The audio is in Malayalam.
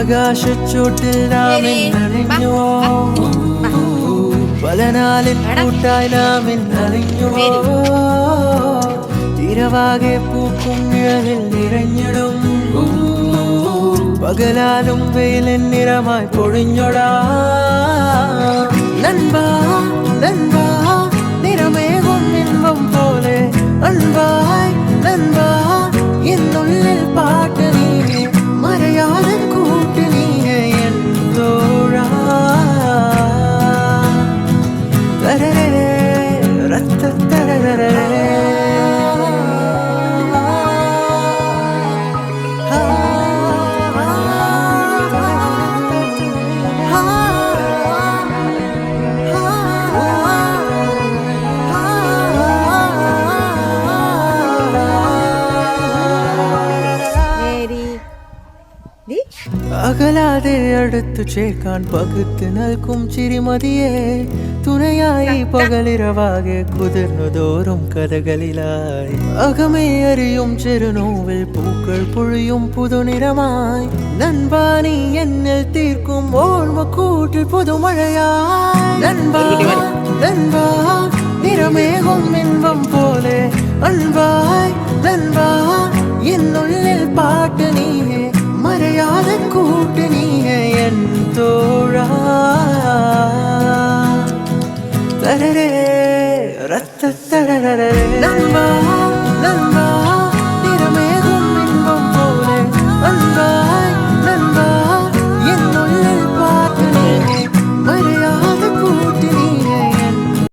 ആകാശച്ചോട്ടിൽ നാം ഇന്നണിഞ്ഞുവോ പല നാളിൽ കൂട്ടായി നാം ഇന്നണിഞ്ഞുവോ ഇരവാകെ പൂക്കും നിഴലിൽ നിറഞ്ഞിടും പകലാലും വെയിലിൻ നിറമായി പൊഴിഞ്ഞൊടാ നൻപാ നൻപാ നിറമേകും ഇൻപം പോലെ അൻപായി നൻപാ എന്നുള്ളിൽ പാട്ട് നീ മറയാതെ കൂട്ട് നീ എന്നോടാ തരരേ രത്ത തരരേ അകലാതെ അടുത്തു ചേർക്കാൻ പകുത്ത് നൽകും ചിരിമതിയെ തുണയായി പകലിരവാകെ കുതിർന്നു തോറും കഥകളിലായി അകമേ അറിയും ചെറുനോവിൽ പൂക്കൾ പൊഴിയും പുതുനിറമായി നൻപാനി എന്നിൽ തീർക്കും ഓർമ്മ കൂട്ടിൽ പുതുമഴയായി നൻപാ നൻപാ നിറമേകും ഇൻപം പോലെ അൻപായി നൻപാ എന്നുള്ളിൽ പാട്ട് നീയെ മറയാതെ കൂട്ട് നീയെ എൻ തോഴാ തരരേ രത്ത